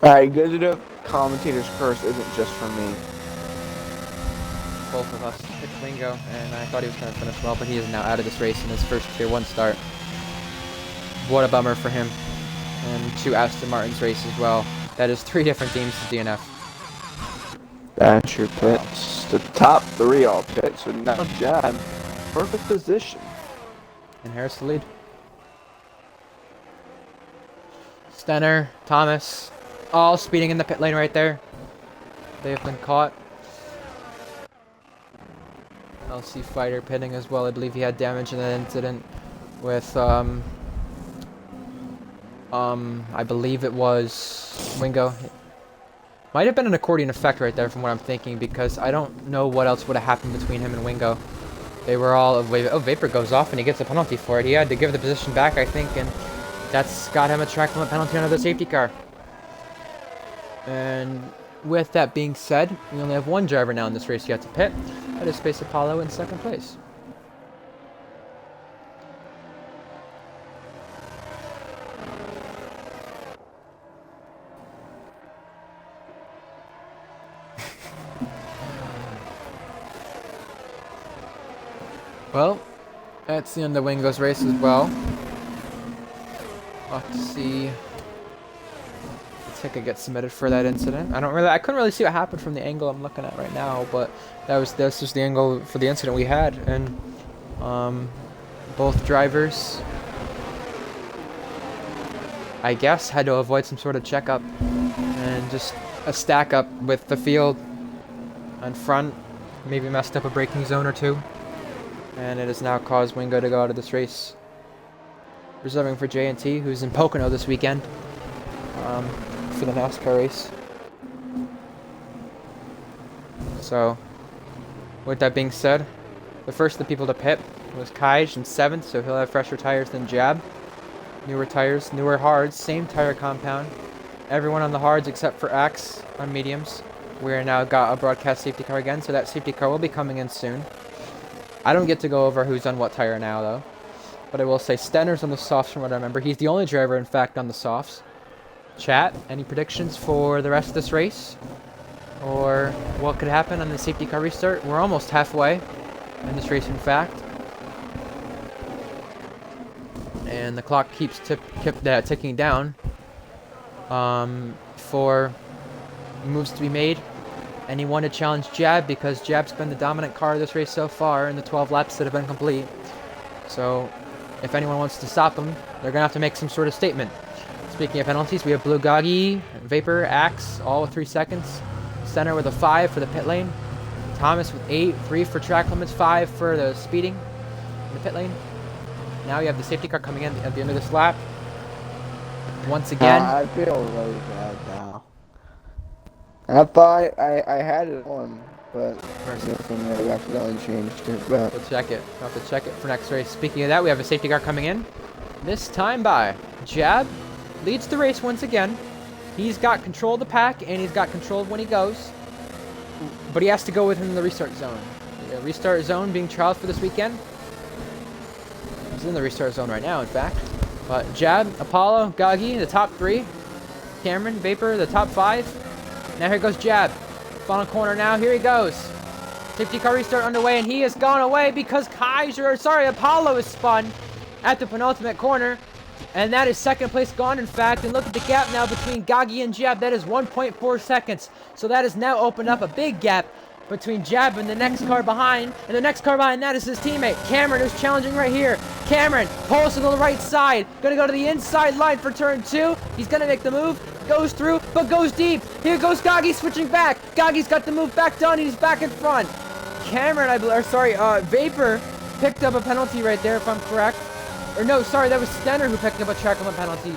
Alright, good to know Commentator's curse isn't just for me. Both of us picked Wingo, and I thought he was going to finish well, but he is now out of this race in his first Tier 1 start. What a bummer for him. And 2 Aston Martins race as well. That is 3 different teams to DNF. That's your pits. The top 3 all pits, and now Jab, perfect position. And Harris the lead. Stenner, Thomas, all speeding in the pit lane right there. They have been caught. LC Fighter pitting as well. I believe he had damage in that incident with, I believe it was Wingo. Might have been an accordion effect right there from what I'm thinking, because I don't know what else would have happened between him and Wingo. They were all... Oh, Vapor goes off and he gets a penalty for it. He had to give the position back, I think, and that's got him a track limit penalty under the safety car. And with that being said, we only have 1 driver now in this race yet to pit. That is Space Apollo in 2nd place. Well, that's the end of Wingo's race as well. We'll have to see the ticket gets submitted for that incident. I couldn't really see what happened from the angle I'm looking at right now, but that's just the angle for the incident we had, and both drivers, I guess, had to avoid some sort of checkup and just a stack up with the field on front, maybe messed up a braking zone or two, and it has now caused Wingo to go out of this race. Reserving for J&T, who's in Pocono this weekend for the NASCAR race. So, with that being said, the first of the people to pit was Kaj in 7th, so he'll have fresher tires than Jab. Newer tires, newer hards, same tire compound. Everyone on the hards except for Axe on mediums. We're now got a broadcast safety car again, so that safety car will be coming in soon. I don't get to go over who's on what tire now, though. But I will say Stenner's on the softs from what I remember. He's the only driver, in fact, on the softs. Chat, any predictions for the rest of this race? Or what could happen on the safety car restart? We're almost halfway in this race, in fact. And the clock keeps ticking down for moves to be made. Anyone to challenge Jab, because Jab's been the dominant car of this race so far in the 12 laps that have been complete. So if anyone wants to stop him, they're going to have to make some sort of statement. Speaking of penalties, we have Blue Goggy, Vapor, Axe, all with 3 seconds. Center with a 5 for the pit lane. Thomas with 8, 3 for track limits, 5 for the speeding in the pit lane. Now you have the safety car coming in at the end of this lap. Once again. I feel really bad now. I thought I had it on, but I accidentally changed it. But We'll check it. We'll have to check it for next race. Speaking of that, we have a safety car coming in. This time by Jab. Leads the race once again. He's got control of the pack, and he's got control of when he goes. But he has to go within the restart zone. The restart zone being trialed for this weekend. He's in the restart zone right now, in fact. But Jab, Apollo, Goggy, the top 3. Cameron, Vapor, the top 5. Now here goes Jab. Final corner now. Here he goes. Safety car restart underway, and he has gone away because Apollo is spun at the penultimate corner. And that is second place gone, in fact. And look at the gap now between Goggy and Jab. That is 1.4 seconds. So that has now opened up a big gap between Jab and the next car behind. And the next car behind that is his teammate, Cameron, who's challenging right here. Cameron pulls to the right side. Gonna go to the inside line for turn 2. He's gonna make the move. Goes through, but goes deep. Here goes Goggy switching back. Goggy's got the move back done. He's back in front. Cameron, Vapor picked up a penalty right there, if I'm correct. Or no, sorry, that was Stenner who picked up a track limit penalty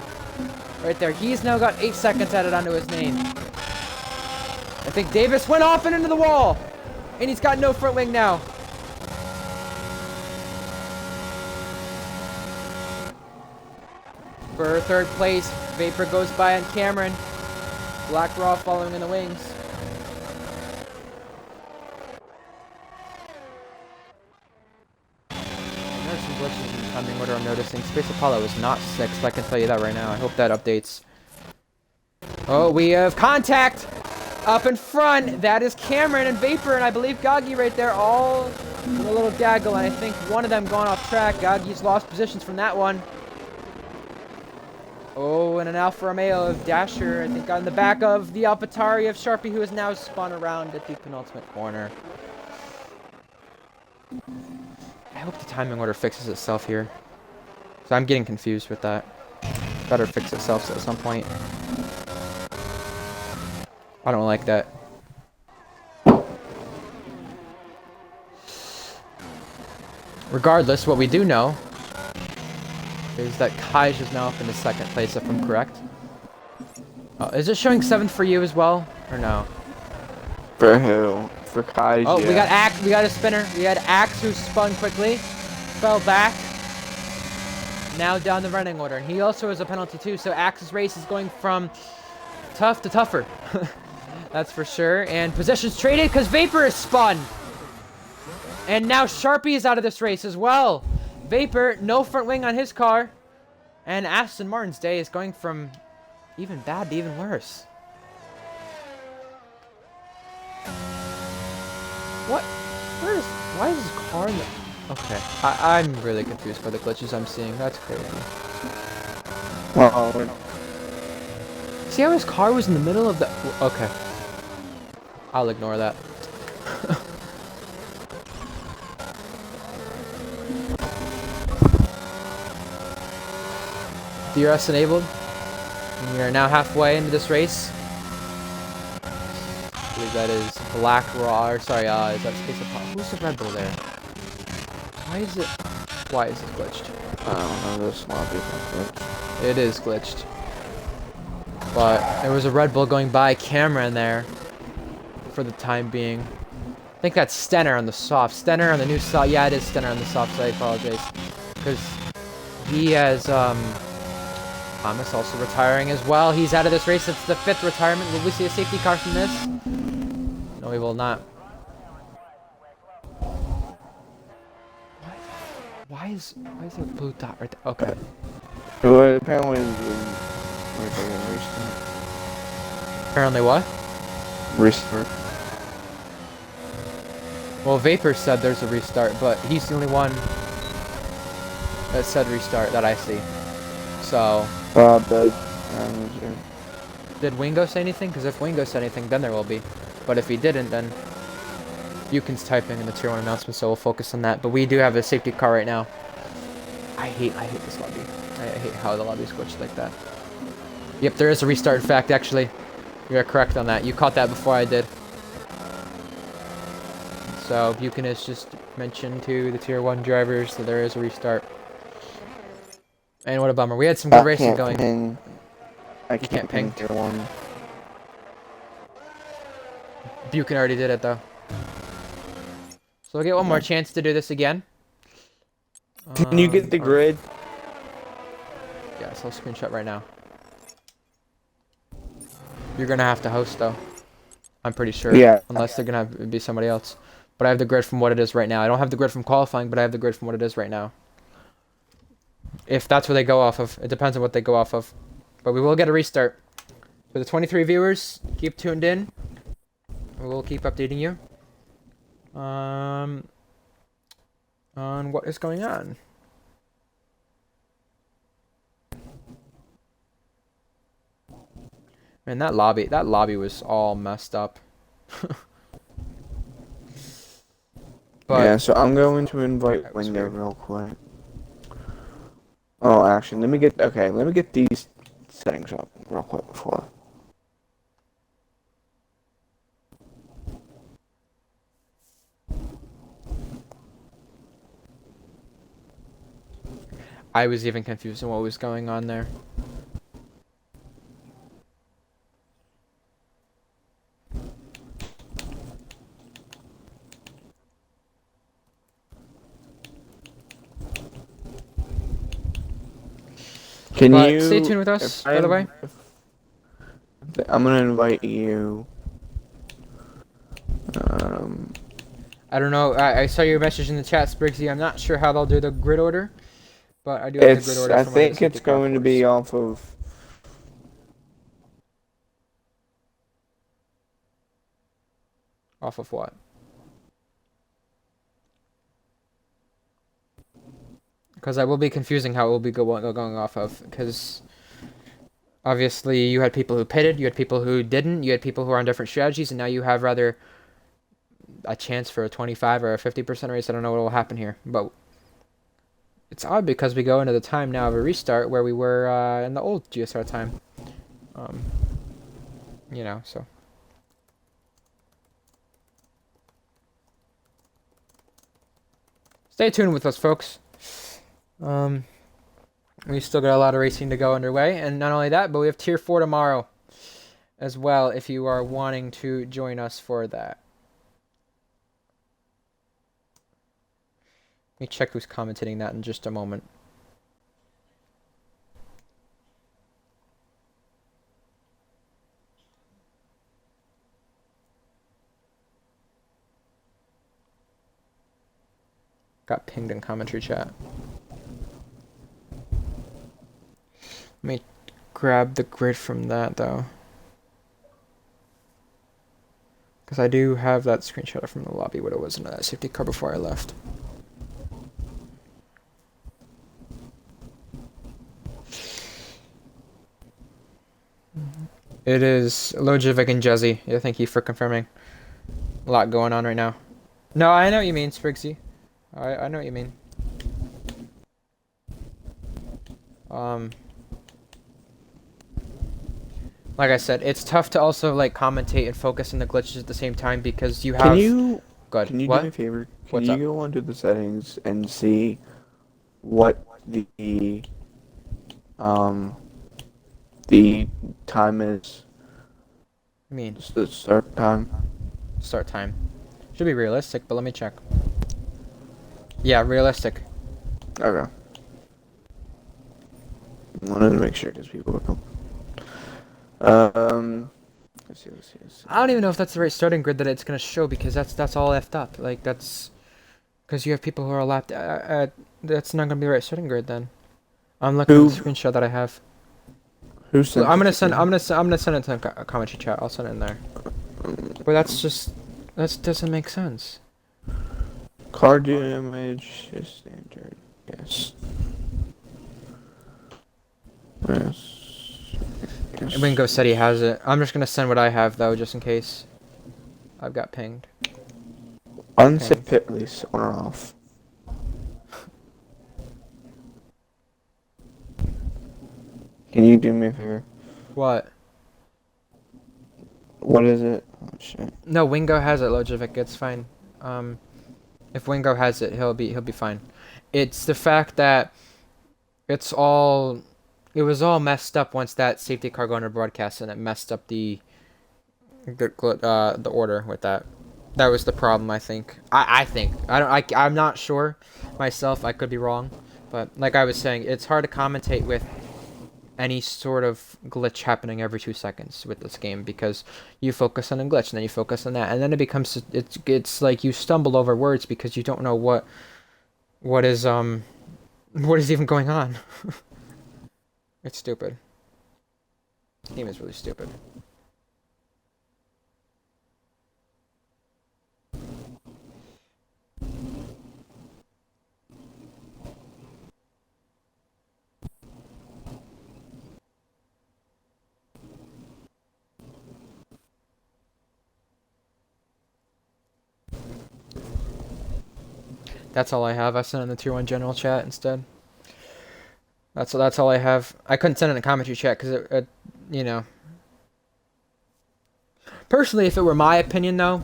right there. He's now got 8 seconds added onto his name. I think Davis went off and into the wall. And he's got no front wing now. For third place, Vapor goes by on Cameron. Black Raw following in the wings. There's some glitches in the timing order I'm noticing. Space Apollo is not 6th, I can tell you that right now. I hope that updates. Oh, we have contact up in front. That is Cameron and Vapor, and I believe Goggy right there, all in a little gaggle, and I think one of them gone off track. Goggy's lost positions from that one. Oh, and an Alfa Romeo of Dasher, I think, on the back of the AlphaTauri of Sharpie, who has now spun around at the penultimate corner. I hope the timing order fixes itself here. So I'm getting confused with that. Better fix itself at some point. I don't like that. Regardless, what we do know is that Kaj is now up in the 2nd place, if I'm correct. Is it showing 7th for you as well, or no? for who? For Kaj. Oh, yeah. we got Axe. We got a spinner. We had Axe who spun quickly, fell back. Now down the running order, and he also has a penalty too. So Axe's race is going from tough to tougher. That's for sure. And positions traded because Vapor is spun. And now Sharpie is out of this race as well. Vapor, no front wing on his car. And Aston Martin's day is going from even bad to even worse. What? Why is his car in the... Okay. I'm really confused by the glitches I'm seeing. That's crazy. Well, See how his car was in the middle of the... Okay. I'll ignore that. DRS enabled. And we are now halfway into this race. I believe that is Black Raw, or sorry, is that Space Apollo? Who's the Red Bull there? Why is it glitched? I don't know, this lobby glitch. It is glitched. But there was a Red Bull going by camera in there for the time being. I think that's Stenner on the soft. Stenner on the new soft. Yeah, it is Stenner on the soft side. I apologize. Because he has, Thomas also retiring as well. He's out of this race. It's the 5th retirement. Will we see a safety car from this? No, we will not. Why is there a blue dot right there? Okay. Well, apparently, restart. Apparently what? Restart. Well, Vapor said there's a restart, but he's the only one that said restart that I see. So... Did Wingo say anything? Because if Wingo said anything, then there will be. But if he didn't, then... Yukin's typing in the tier 1 announcement, so we'll focus on that. But we do have a safety car right now. I hate this lobby. I hate how the lobby's glitched like that. Yep, there is a restart, in fact, actually. You're correct on that. You caught that before I did. So, Yukin has just mentioned to the tier 1 drivers that there is a restart. And what a bummer. We had some good racing going. I can't ping tier 1. Buchan already did it, though. So we'll get one more chance to do this again. Can you get the grid? Yes, I'll screenshot right now. You're gonna have to host, though. I'm pretty sure. Yeah. Unless they're gonna have it be somebody else. But I have the grid from what it is right now. I don't have the grid from qualifying, but I have the grid from what it is right now. If that's what they go off of. It depends on what they go off of. But we will get a restart. For the 23 viewers, keep tuned in. We'll keep updating you. On what is going on. Man, that lobby was all messed up. But yeah, so I'm going to invite Wingo real quick. Oh, actually, let me get these settings up real quick before. I was even confused on what was going on there. Can But you stay tuned with us, by the way. I'm gonna invite you. I don't know. I saw your message in the chat, Sprigsy. I'm not sure how they'll do the grid order, but I do have the grid order. I think it's going to be off of. Off of what? Because I will be confusing how it will be going off of. Because obviously you had people who pitted, you had people who didn't, you had people who are on different strategies, and now you have rather a chance for a 25 or a 50% race. I don't know what will happen here, but it's odd because we go into the time now of a restart where we were in the old GSR time. You know, so. Stay tuned with us, folks. We still got a lot of racing to go underway, and not only that, but we have Tier 4 tomorrow as well, if you are wanting to join us for that. Let me check who's commentating that in just a moment. Got pinged in commentary chat. Let me grab the grid from that, though. Because I do have that screenshot from the lobby, what it was in that safety car before I left. It is Lojovic and Jezzy. Yeah, thank you for confirming. A lot going on right now. No, I know what you mean, Sprigsy. I know what you mean. Like I said, it's tough to also like commentate and focus on the glitches at the same time because you have. Good. Can you do What? me a favor? Can What's you up? go onto the settings and see what um the time is? I mean, Just the start time. start time. Should be realistic, but let me check. Yeah, realistic. Okay. Wanted to make sure because people would come. Let's see. I don't even know if that's the right starting grid that it's gonna show because that's all effed up. Like that's because you have people who are lapped. That's not gonna be the right starting grid then. I'm looking at the screenshot that I have. Who sent? I'm gonna send. I'm gonna send it to a commentary chat. I'll send it in there. But that's just that doesn't make sense. Car damage is standard. Yes. Yes. Wingo said he has it. I'm just gonna send what I have though, just in case. I've got pinged. Unset pit release on or off. Can you do me a favor? What? What is it? Oh shit. No, Wingo has it, Lojovic. It's fine. If Wingo has it, he'll be fine. It's the fact that it was all messed up once that safety car got under broadcast, and it messed up the order with that. That was the problem, I think. I think. I'm not sure myself. I could be wrong, but like I was saying, it's hard to commentate with any sort of glitch happening every 2 seconds with this game because you focus on a glitch and then you focus on that and then it becomes it's like you stumble over words because you don't know what is even going on. It's stupid. The game is really stupid. That's all I have. I sent in the tier 1 general chat instead. That's all I have. I couldn't send it in the commentary chat because it, you know. Personally, if it were my opinion though,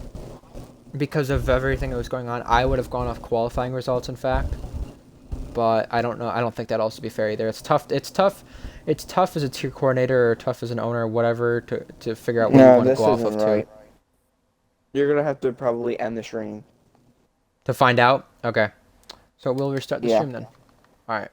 because of everything that was going on, I would have gone off qualifying results. In fact, but I don't know. I don't think that'd also be fair either. It's tough. It's tough. It's tough as a tier coordinator or tough as an owner, or whatever, to figure out what you want to go off of right. too. You're gonna have to probably end the stream. To find out. Okay. So we'll restart the stream then. All right.